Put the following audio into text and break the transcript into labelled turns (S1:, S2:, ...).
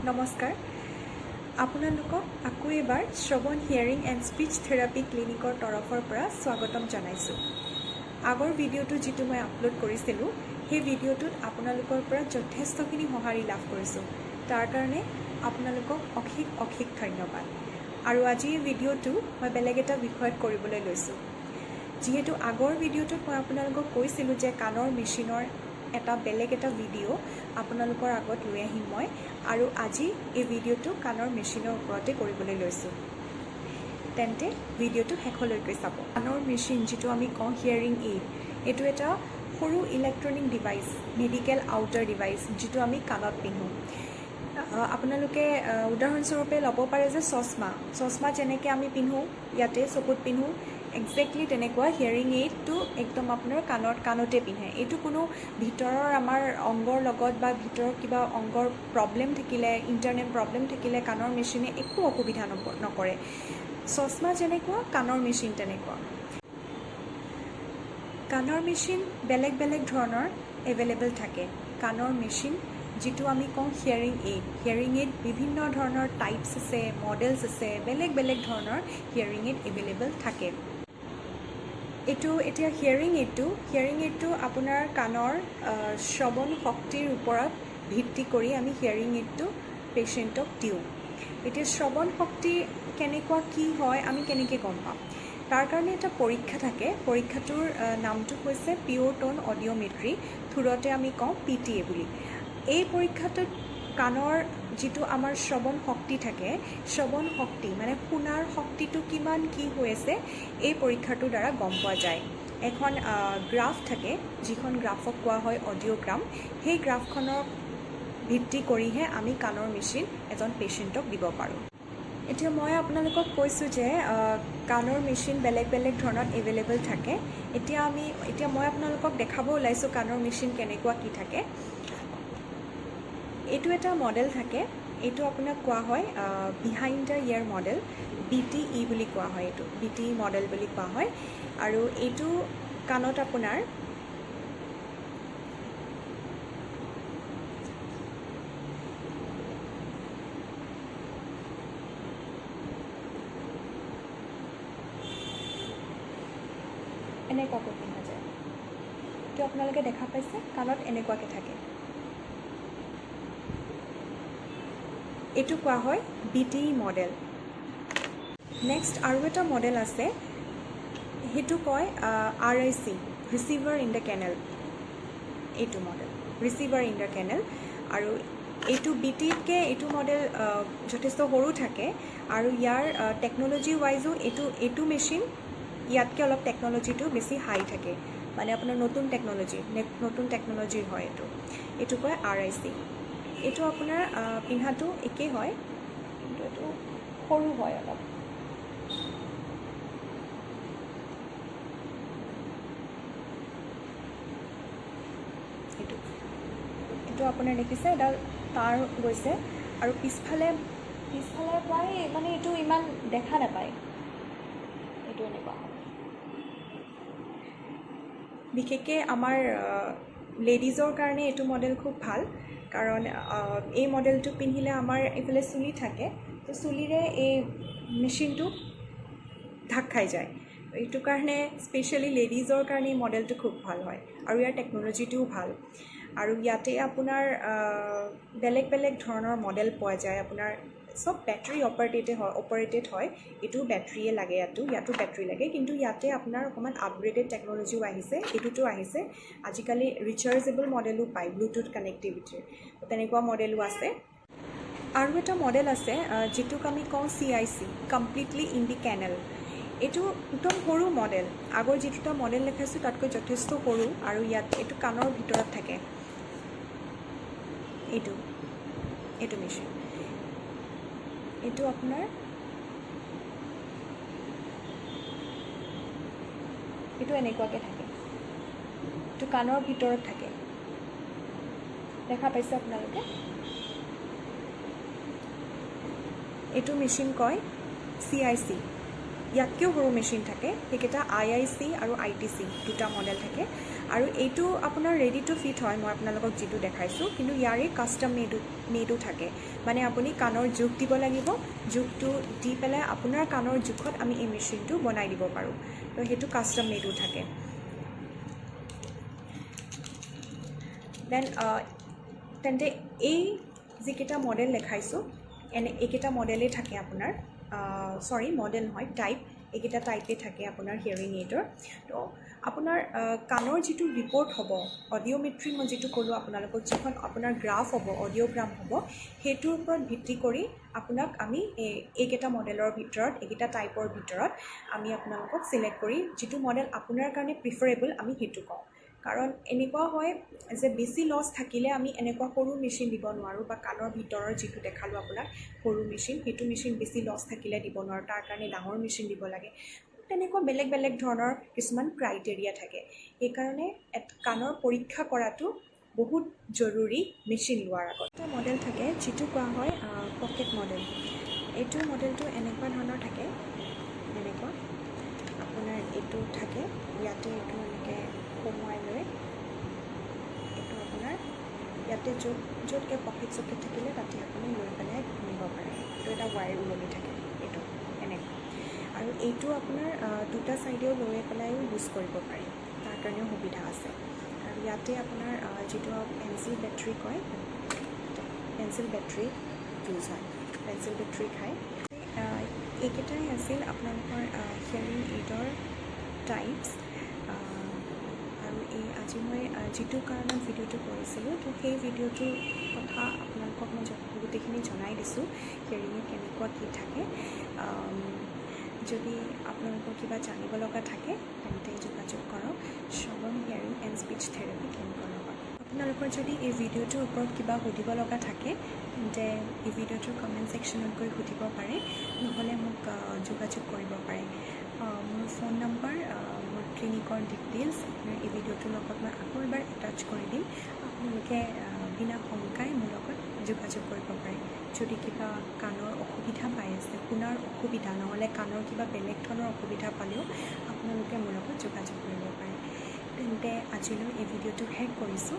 S1: নমস্কাৰ আপোনালোকক আকৌ এবাৰ শ্ৰৱণ হিয়াৰিং এণ্ড স্পীচ থেৰাপি ক্লিনিকৰ তৰফৰ পৰা স্বাগতম জনাইছোঁ। আগৰ ভিডিঅ'টো যিটো মই আপলোড কৰিছিলোঁ সেই ভিডিঅ'টোত আপোনালোকৰ পৰা যথেষ্টখিনি সঁহাৰি লাভ কৰিছোঁ। তাৰ কাৰণে আপোনালোকক অশেষ ধন্যবাদ। আৰু আজি এই ভিডিঅ'টো মই বেলেগ এটা বিষয়ত কৰিবলৈ লৈছোঁ। যিহেতু আগৰ ভিডিঅ'টোত মই আপোনালোকক কৈছিলোঁ যে কাণৰ মেচিনৰ এটা বেলেগ এটা ভিডিঅ' আপোনালোকৰ আগত লৈ আহিম মই, আৰু আজি এই ভিডিঅ'টো কাণৰ মেচিনৰ ওপৰতে কৰিবলৈ লৈছোঁ। তেন্তে ভিডিঅ'টো শেষলৈকে চাব। কাণৰ মেচিন যিটো আমি কওঁ হিয়াৰিং এইড, এইটো এটা সৰু electronic device, medical outer device, যিটো আমি কাণত পিন্ধোঁ। আপোনালোকে উদাহৰণস্বৰূপে ল'ব পাৰে যে চশমা যেনেকৈ আমি পিন্ধোঁ, ইয়াতে চকুত পিন্ধোঁ, একজেক্টলি তেনেকুৱা হিয়াৰিং এইডটো একদম আপোনাৰ কাণতে পিন্ধে। এইটো কোনো ভিতৰৰ আমাৰ অংগৰ লগত বা ভিতৰৰ কিবা অংগৰ প্ৰব্লেম থাকিলে, ইণ্টাৰনেল প্ৰব্লেম থাকিলে কাণৰ মেচিনে একো অসুবিধা নকৰে। চশমা যেনেকুৱা কাণৰ মেচিন তেনেকুৱা। কাণৰ মেচিন বেলেগ ধৰণৰ এভেইলেবল থাকে। কাণৰ মেচিন যিটো আমি কওঁ হিয়াৰিং এইড বিভিন্ন ধৰণৰ টাইপছ আছে, মডেলছ আছে, বেলেগ ধৰণৰ হিয়াৰিং এইড এভেইলেবল থাকে। এতিয়া হিয়াৰিং এইডটো আপোনাৰ কাণৰ শ্ৰৱণ শক্তিৰ ওপৰত ভিত্তি কৰি আমি হিয়াৰিং এইডটো পেচেণ্টক দিওঁ। এতিয়া শ্ৰৱণ শক্তি কেনেকুৱা কি হয় আমি কেনেকৈ গম পাম? তাৰ কাৰণে এটা পৰীক্ষা থাকে। পৰীক্ষাটোৰ নামটো হৈছে পিয়'ৰ টোন অডিঅ'মেট্ৰি, থোৰতে আমি কওঁ PTA বুলি। এই পৰীক্ষাটোত কাণৰ যিটো আমাৰ শ্ৰৱণ শক্তি থাকে, শ্ৰৱণ শক্তি মানে শুনাৰ শক্তিটো কিমান কি হৈ আছে, এই পৰীক্ষাটোৰ দ্বাৰা গম পোৱা যায়। এখন গ্ৰাফ থাকে, যিখন গ্ৰাফক কোৱা হয় অডিঅ'গ্ৰাম। সেই গ্ৰাফখনৰ ভিত্তি কৰিহে আমি কাণৰ মেচিন এজন পেচেণ্টক দিব পাৰোঁ। এতিয়া মই আপোনালোকক কৈছোঁ যে কাণৰ মেচিন বেলেগ ধৰণত এভেইলেবল থাকে। এতিয়া মই আপোনালোকক দেখাব ওলাইছোঁ কাণৰ মেচিন কেনেকুৱা কি থাকে। এইটো এটা মডেল থাকে, এইটো আপোনাক কোৱা হয় behind the year model, BTE বুলি কোৱা হয়। এইটো BTE মডেল বুলি কোৱা হয়। আৰু এইটো কাণত আপোনাৰ এনেকুৱাকৈ পিন্ধা যায়। এইটো আপোনালোকে দেখা পাইছে, কাণত এনেকুৱাকৈ থাকে। এইটো কোৱা হয় BTE মডেল। নেক্সট আৰু এটা মডেল আছে, সেইটো কয় RIC, receiver in the canal. এইটো model receiver in the canal. আৰু এইটো BTEতকৈ এইটো মডেল যথেষ্ট সৰু থাকে, আৰু ইয়াৰ টেকন'লজি ৱাইজো এইটো মেচিন ইয়াতকৈ অলপ টেকন'লজিটো বেছি হাই থাকে, মানে আপোনাৰ নতুন টেকন'লজিৰ হয়। এইটো কয় RIC। এইটো আপোনাৰ পিন্ধাটো একেই হয়, কিন্তু এইটো সৰু হয় অলপ। এইটো আপোনাৰ দেখিছে এডাল তাঁৰ গৈছে, আৰু পিছফালে প্ৰায় মানে এইটো ইমান দেখা নাপায়। এইটো এনেকুৱা হয়। বিশেষকৈ আমাৰ লেডিজৰ কাৰণে এইটো মডেল খুব ভাল, কাৰণ এই মডেলটো পিন্ধিলে আমাৰ এইফালে চুলি থাকে, তো চুলিৰে এই মেচিনটো ঢাক খাই যায়। এইটো কাৰণে স্পেচিয়েলি লেডিজৰ কাৰণে এই মডেলটো খুব ভাল হয়, আৰু ইয়াৰ টেকন'লজিটোও ভাল। আৰু ইয়াতে আপোনাৰ বেলেগ ধৰণৰ মডেল পোৱা যায়। আপোনাৰ চব বেটাৰী অপাৰেটেড হয়। এইটো বেটাৰীয়ে লাগে, ইয়াতো বেটাৰী লাগে, কিন্তু ইয়াতে আপোনাৰ অকণমান আপগ্ৰেডেড টেকন'লজিও আহিছে। এইটোতো আহিছে আজিকালি ৰিচাৰ্জেবল মডেলো পায়, ব্লুটুথ কানেক্টিভিটিৰ, তেনেকুৱা মডেলো আছে। আৰু এটা মডেল আছে যিটোক আমি কওঁ CIC, completely in the canal. এইটো একদম সৰু মডেল। আগৰ যিটো মডেল দেখাইছোঁ তাতকৈ যথেষ্ট সৰু, আৰু এইটো কাণৰ ভিতৰত থাকে। এইটো মেচিন, এইটো আপোনাৰ এইটো এনেকুৱাকৈ থাকে। এইটো কাণৰ ভিতৰত থাকে, দেখা পাইছে আপোনালোকে। এইটো মেচিন কয় CIC। ইয়াতকৈও সৰু মেচিন থাকে, সেইকেইটা IIC আৰু ITC দুটা মডেল থাকে। আৰু এইটো আপোনাৰ ৰেডি টু ফিট হয়, মই আপোনালোকক যিটো দেখাইছোঁ, কিন্তু ইয়াৰে কাষ্টম মেডো থাকে। মানে আপুনি কাণৰ জোখ দিব লাগিব, জোখটো দি পেলাই আপোনাৰ কাণৰ জোখত আমি এই মেচিনটো বনাই দিব পাৰোঁ। তো সেইটো কাষ্টম মেডো থাকে। দেন তেন্তে এই যিকেইটা মডেল দেখাইছোঁ এইকেইটা মডেলেই থাকে আপোনাৰ, মডেল নহয়, টাইপ, এইকেইটা টাইপেই থাকে আপোনাৰ হিয়াৰিং এইডৰ। তো আপোনাৰ কাণৰ যিটো ৰিপৰ্ট হ'ব, অডিঅ'মেট্ৰি মই যিটো ক'লোঁ আপোনালোকক, যিখন আপোনাৰ গ্ৰাফ হ'ব, অডিঅ'গ্ৰাম হ'ব, সেইটোৰ ওপৰত ভিত্তি কৰি আপোনাক আমি এইকেইটা মডেলৰ ভিতৰত, এইকেইটা টাইপৰ ভিতৰত আমি আপোনালোকক চিলেক্ট কৰি যিটো মডেল আপোনাৰ কাৰণে প্ৰিফাৰেবল আমি সেইটো কওঁ। কাৰণ এনেকুৱা হয় যে বেছি লছ থাকিলে আমি এনেকুৱা সৰু মেচিন দিব নোৱাৰোঁ, বা কাণৰ ভিতৰৰ যিটো দেখালোঁ আপোনাক সৰু মেচিন, সেইটো মেচিন বেছি লছ থাকিলে দিব নোৱাৰোঁ, তাৰ কাৰণে ডাঙৰ মেচিন দিব লাগে। তেনেকুৱা বেলেগ বেলেগ ধৰণৰ কিছুমান ক্ৰাইটেৰিয়া থাকে। সেইকাৰণে কাণৰ পৰীক্ষা কৰাটো বহুত জৰুৰী মেচিন লোৱাৰ আগত। এটা মডেল থাকে যিটো কোৱা হয় পকেট মডেল। এইটো মডেলটো এনেকুৱা ধৰণৰ থাকে, এনেকুৱা আপোনাৰ এইটো থাকে, ইয়াতে এইটো এনেকৈ সোমোৱাই লৈ, এইটো আপোনাৰ ইয়াতে য'তকৈ পকেট চকেট থাকিলে তাতে আপুনি লৈ পেলাই নিব পাৰে। এইটো এটা ৱায়াৰ ওলমি থাকে, এইটো এনেকুৱা। আৰু এইটো আপোনাৰ দুটা ছাইডেও লৈ পেলাইও ইউজ কৰিব পাৰি, তাৰ কাৰণেও সুবিধা আছে। আৰু ইয়াতে আপোনাৰ যিটো পেঞ্চিল বেটাৰী কয়, পেঞ্চিল বেটাৰী ইউজ হয়, পেঞ্চিল বেটাৰী খায়। এইকেইটাই আছিল আপোনালোকৰ হিয়াৰিং এইডৰ টাইপছ। আৰু আজি মই যিটো কাৰণত ভিডিঅ'টো কৰিছিলোঁ, তো সেই ভিডিঅ'টোৰ কথা আপোনালোকক মই গোটেইখিনি জনাই দিছোঁ, হিয়াৰিঙৰ কেনেকুৱা কি থাকে। যদি আপোনালোকৰ কিবা জানিব লগা থাকে তেন্তে যোগাযোগ কৰক শ্ৰৱণ হিয়াৰিং এণ্ড স্পীচ থেৰাপি ক্লিনিকৰ লগত। আপোনালোকৰ যদি এই ভিডিঅ'টোৰ ওপৰত কিবা সুধিব লগা থাকে তেন্তে এই ভিডিঅ'টোৰ কমেণ্ট ছেকশ্যনত গৈ সুধিব পাৰে, নহ'লে মোক যোগাযোগ কৰিব পাৰে। মোৰ ফোন নম্বৰ, মোৰ ক্লিনিকৰ ডিটেইলছ আপোনাৰ এই ভিডিঅ'টোৰ লগত মই আকৌ এবাৰ এটাচ কৰি দিম। আপোনালোকে বিনা শংকাই মোৰ লগত যোগাযোগ কৰিব পাৰে। যদি কিবা কাণৰ অসুবিধা পাই আছে, শুনাৰ অসুবিধা, নহ'লে কাণৰ কিবা বেলেগ ধৰণৰ অসুবিধা পালেও আপোনালোকে মোৰ লগত যোগাযোগ কৰিব পাৰে। তেন্তে আজিলৈ এই ভিডিঅ'টো শেষ কৰিছোঁ।